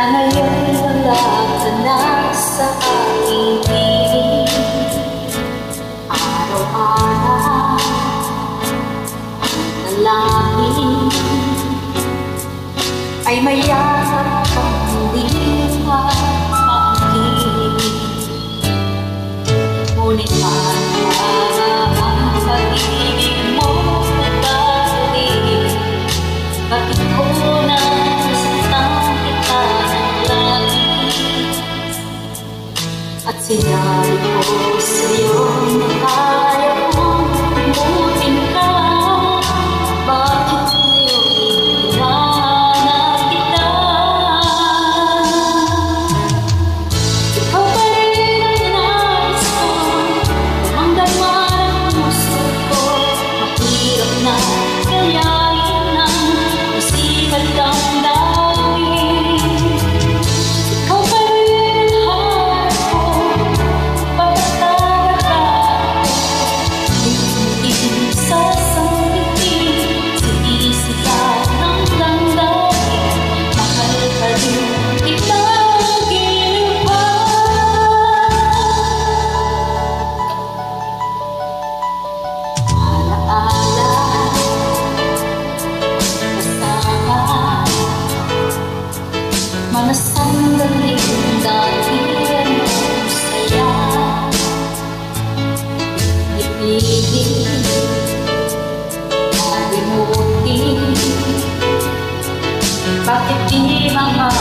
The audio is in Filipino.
na ngayon wala ka na sa aking piling. Araw-araw ang dalangin ay mayakap kang hindi maangkin. Ngunit parang ang pag-ibig mo nagkagaling. Bakit ko na nasaktan kita ng langit? At sinabi ko sa'yo na kaya kong limutin ka. Bakit ngayon hinahanap kita? Ikaw pa rin ang nais ko, damang-dama ng puso ko. Mahirap na gayahin ang musibat ang damdamin. Ikaw pa rin ang heart ko, papatawag ako. Tingin sa sangitin, sinisigaw ng damdamin. Mahal ka rin kita, giliw pa. Alaala, kasama, mga sandaling dati ang saya. Ipiling, kalimutin, bakit di mga